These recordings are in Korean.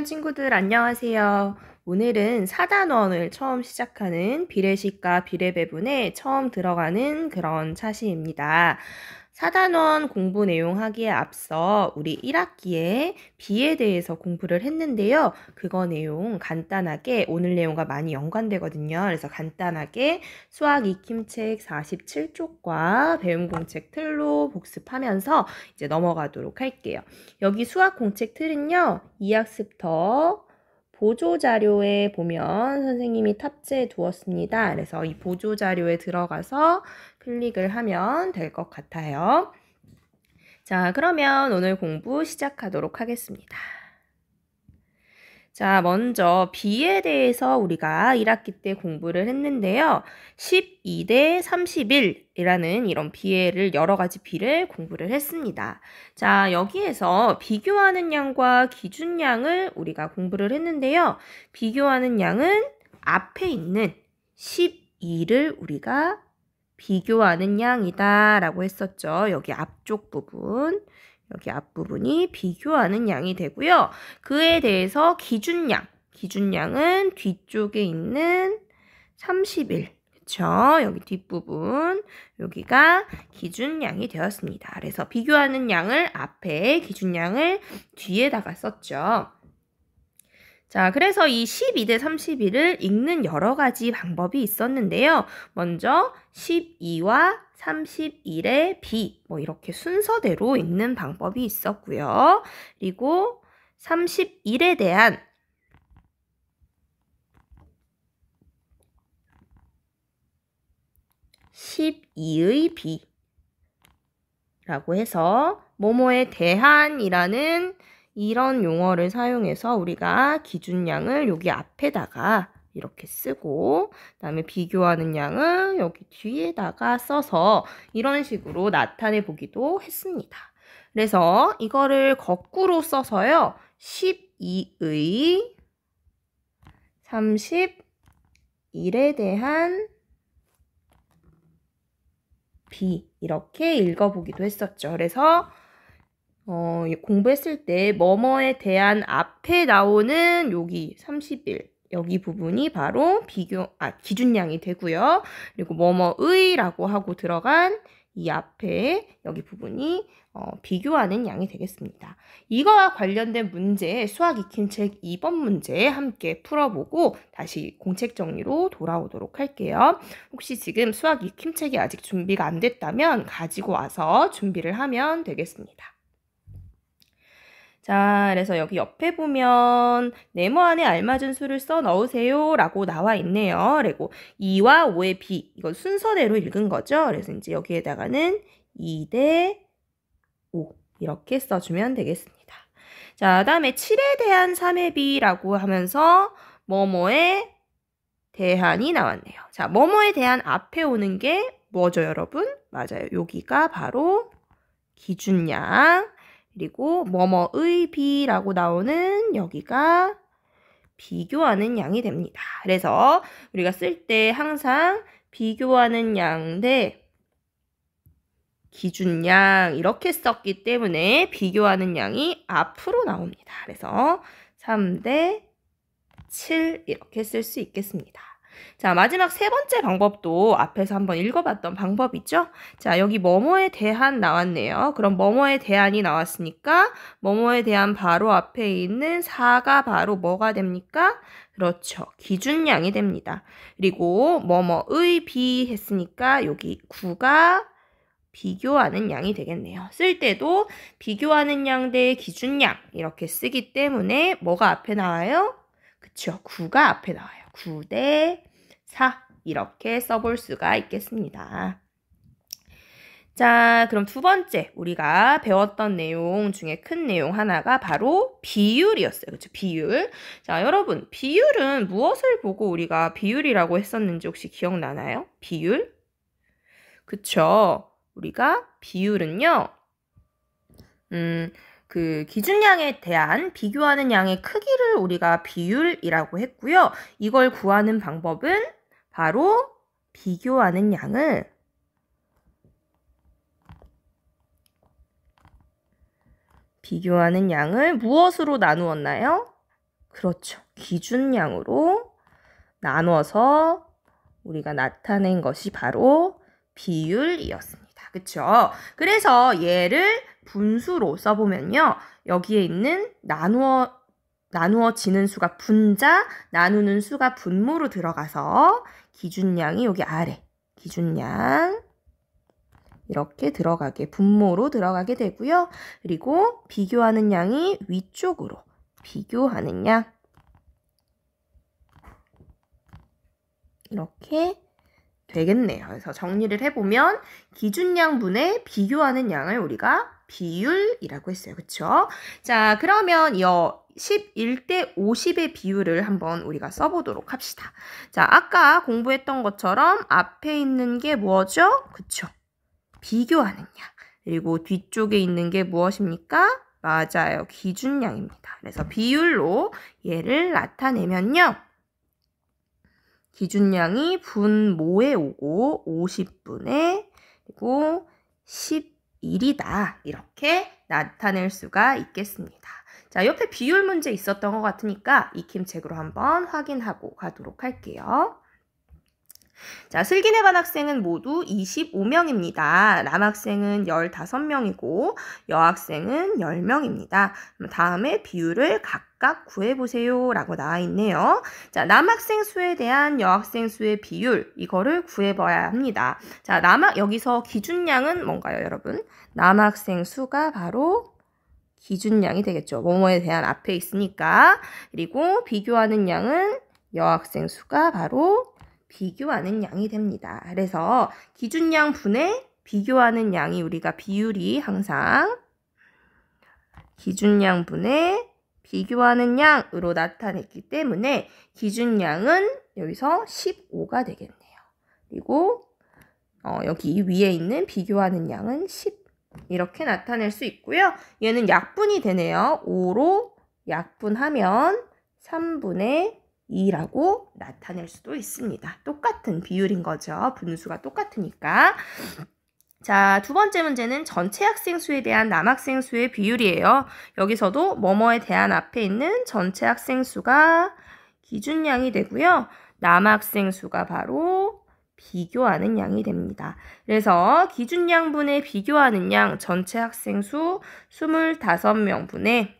유치원 친구들 안녕하세요. 오늘은 4단원을 처음 시작하는 비례식과 비례배분에 처음 들어가는 그런 차시입니다. 4단원 공부 내용 하기에 앞서 우리 1학기에 비에 대해서 공부를 했는데요. 그거 내용 간단하게 오늘 내용과 많이 연관되거든요. 그래서 간단하게 수학 익힘책 47쪽과 배움공책 틀로 복습하면서 이제 넘어가도록 할게요. 여기 수학 공책 틀은요. 2학습터 보조자료에 보면 선생님이 탑재해 두었습니다. 그래서 이 보조자료에 들어가서 클릭을 하면 될 것 같아요. 자, 그러면 오늘 공부 시작하도록 하겠습니다. 자, 먼저 비에 대해서 우리가 1학기 때 공부를 했는데요. 12대 31이라는 이런 비례를 여러 가지 비를 공부를 했습니다. 자, 여기에서 비교하는 양과 기준양을 우리가 공부를 했는데요. 비교하는 양은 앞에 있는 12를 우리가 비교하는 양이다 라고 했었죠. 여기 앞쪽 부분. 여기 앞부분이 비교하는 양이 되고요. 그에 대해서 기준양은 뒤쪽에 있는 31. 그쵸? 여기 뒷부분, 여기가 기준양이 되었습니다. 그래서 비교하는 양을 앞에, 기준양을 뒤에다가 썼죠. 자, 그래서 이 12대 31을 읽는 여러 가지 방법이 있었는데요. 먼저 12와 31의 비, 이렇게 순서대로 읽는 방법이 있었고요. 그리고 31에 대한 12의 비라고 해서 뭐뭐에 대한이라는 이런 용어를 사용해서 우리가 기준양을 여기 앞에다가 이렇게 쓰고 그다음에 비교하는 양은 여기 뒤에다가 써서 이런 식으로 나타내 보기도 했습니다. 그래서 이거를 거꾸로 써서요. 12의 31에 대한 비 이렇게 읽어보기도 했었죠. 그래서 공부했을 때 뭐뭐에 대한 앞에 나오는 여기 31 여기 부분이 바로 기준량이 되고요. 그리고 뭐뭐의라고 하고 들어간 이 앞에 여기 부분이 비교하는 양이 되겠습니다. 이거와 관련된 문제 수학 익힘책 2번 문제 함께 풀어보고 다시 공책 정리로 돌아오도록 할게요. 혹시 지금 수학 익힘책이 아직 준비가 안 됐다면 가지고 와서 준비를 하면 되겠습니다. 자, 그래서 여기 옆에 보면 네모 안에 알맞은 수를 써 넣으세요 라고 나와 있네요. 그리고 2와 5의 비, 이건 순서대로 읽은 거죠. 그래서 이제 여기에다가는 2대 5 이렇게 써주면 되겠습니다. 자, 다음에 7에 대한 3의 비라고 하면서 뭐뭐에 대한이 나왔네요. 자, 뭐뭐에 대한 앞에 오는 게 뭐죠, 여러분? 맞아요. 여기가 바로 기준양. 그리고 뭐뭐의 비라고 나오는 여기가 비교하는 양이 됩니다. 그래서 우리가 쓸 때 항상 비교하는 양 대 기준양 이렇게 썼기 때문에 비교하는 양이 앞으로 나옵니다. 그래서 3대 7 이렇게 쓸 수 있겠습니다. 자, 마지막 세 번째 방법도 앞에서 한번 읽어봤던 방법이죠. 자, 여기 뭐뭐에 대한 나왔네요. 그럼 뭐뭐에 대한이 나왔으니까 뭐뭐에 대한 바로 앞에 있는 4가 바로 뭐가 됩니까? 그렇죠. 기준량이 됩니다. 그리고 뭐뭐의 비 했으니까 여기 9가 비교하는 양이 되겠네요. 쓸 때도 비교하는 양 대 기준양 이렇게 쓰기 때문에 뭐가 앞에 나와요? 그쵸. 9가 앞에 나와요. 9대 4 이렇게 써볼 수가 있겠습니다. 자, 그럼 두 번째 우리가 배웠던 내용 중에 큰 내용 하나가 바로 비율이었어요. 그렇죠? 비율. 자, 여러분 비율은 무엇을 보고 우리가 비율이라고 했었는지 혹시 기억나나요? 비율? 그쵸. 우리가 비율은요. 그 기준량에 대한 비교하는 양의 크기를 우리가 비율이라고 했고요. 이걸 구하는 방법은 바로 비교하는 양을 무엇으로 나누었나요? 그렇죠. 기준량으로 나눠서 우리가 나타낸 것이 바로 비율이었습니다. 그쵸? 그래서 얘를 분수로 써보면요. 여기에 있는 나누어지는 수가 분자, 나누는 수가 분모로 들어가서 기준량이 여기 아래, 기준량 이렇게 분모로 들어가게 되고요. 그리고 비교하는 양이 위쪽으로, 비교하는 양 이렇게 되겠네요. 그래서 정리를 해보면 기준량분의 비교하는 양을 우리가 비율이라고 했어요. 그쵸? 자, 그러면 이 11대 50의 비율을 한번 우리가 써보도록 합시다. 자, 아까 공부했던 것처럼 앞에 있는 게 뭐죠? 그쵸? 비교하는 양. 그리고 뒤쪽에 있는 게 무엇입니까? 맞아요. 기준량입니다. 그래서 비율로 얘를 나타내면요. 기준량이 분모에 오고 50분의 그리고 11이다. 이렇게 나타낼 수가 있겠습니다. 자, 옆에 비율 문제 있었던 것 같으니까 익힘책으로 한번 확인하고 가도록 할게요. 자, 슬기네 반 학생은 모두 25명입니다. 남학생은 15명이고 여학생은 10명입니다. 다음에 비율을 각각 구해보세요 라고 나와 있네요. 자, 남학생 수에 대한 여학생 수의 비율 이거를 구해봐야 합니다. 자, 여기서 기준량은 뭔가요, 여러분? 남학생 수가 바로 기준량이 되겠죠. 뭐뭐에 대한 앞에 있으니까. 그리고 비교하는 양은 여학생 수가 바로 비교하는 양이 됩니다. 그래서 기준량 분의 비교하는 양이 우리가 비율이 항상 기준량 분의 비교하는 양으로 나타냈기 때문에 기준량은 여기서 15가 되겠네요. 그리고 여기 위에 있는 비교하는 양은 10 이렇게 나타낼 수 있고요. 얘는 약분이 되네요. 5로 약분하면 3분의 2라고 나타낼 수도 있습니다. 똑같은 비율인 거죠. 분수가 똑같으니까. 자, 두 번째 문제는 전체 학생 수에 대한 남학생 수의 비율이에요. 여기서도 뭐뭐에 대한 앞에 있는 전체 학생 수가 기준량이 되고요. 남학생 수가 바로 비교하는 양이 됩니다. 그래서 기준량분의 비교하는 양 전체 학생 수 25명분의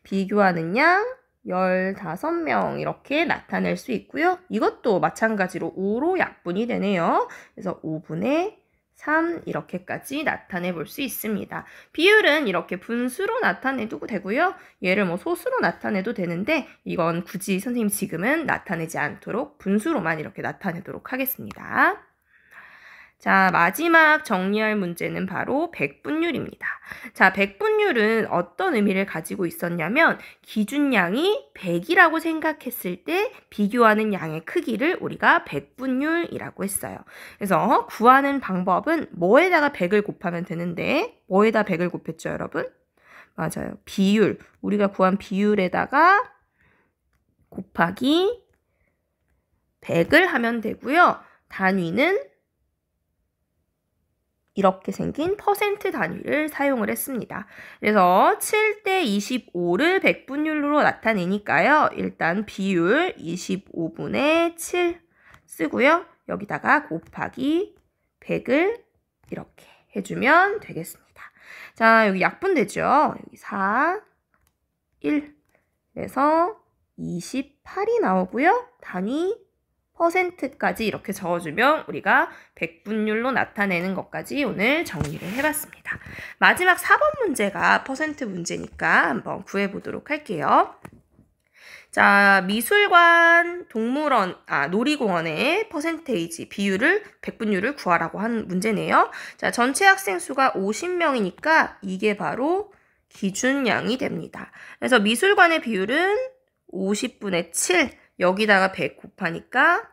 비교하는 양 15명 이렇게 나타낼 수 있고요. 이것도 마찬가지로 5로 약분이 되네요. 그래서 5분의 3 이렇게까지 나타내 볼 수 있습니다. 비율은 이렇게 분수로 나타내도 되고요. 얘를 뭐 소수로 나타내도 되는데 이건 굳이 선생님 지금은 나타내지 않도록 분수로만 이렇게 나타내도록 하겠습니다. 자, 마지막 정리할 문제는 바로 백분율입니다. 자, 백분율은 어떤 의미를 가지고 있었냐면 기준량이 100이라고 생각했을 때 비교하는 양의 크기를 우리가 백분율이라고 했어요. 그래서 구하는 방법은 뭐에다가 100을 곱하면 되는데 뭐에다 100을 곱했죠, 여러분? 맞아요. 비율. 우리가 구한 비율에다가 곱하기 100을 하면 되고요. 단위는 이렇게 생긴 퍼센트 단위를 사용을 했습니다. 그래서 7대 25를 백분율로 나타내니까요. 일단 비율 25분의 7 쓰고요. 여기다가 곱하기 100을 이렇게 해주면 되겠습니다. 자, 여기 약분되죠. 여기 4, 1. 그래서 28이 나오고요. 단위 퍼센트까지 이렇게 적어주면 우리가 백분율로 나타내는 것까지 오늘 정리를 해봤습니다. 마지막 4번 문제가 퍼센트 문제니까 한번 구해보도록 할게요. 자, 미술관, 동물원, 놀이공원의 퍼센테이지, 비율을, 백분율을 구하라고 한 문제네요. 자, 전체 학생 수가 50명이니까 이게 바로 기준량이 됩니다. 그래서 미술관의 비율은 50분의 7, 여기다가 100 곱하니까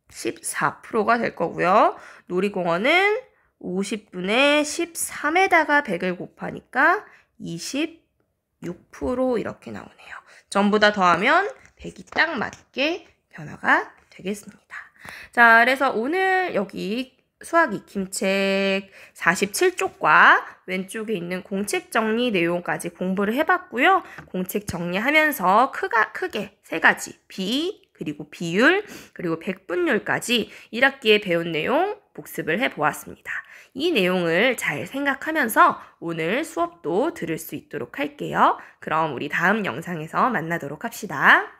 14%가 될 거고요. 놀이공원은 50분의 13에다가 100을 곱하니까 26% 이렇게 나오네요. 전부 다 더하면 100이 딱 맞게 변화가 되겠습니다. 자, 그래서 오늘 여기 수학 익힘책 47쪽과 왼쪽에 있는 공책 정리 내용까지 공부를 해봤고요. 공책 정리하면서 크게 세 가지 비, 그리고 비율, 그리고 백분율까지 1학기에 배운 내용 복습을 해보았습니다. 이 내용을 잘 생각하면서 오늘 수업도 들을 수 있도록 할게요. 그럼 우리 다음 영상에서 만나도록 합시다.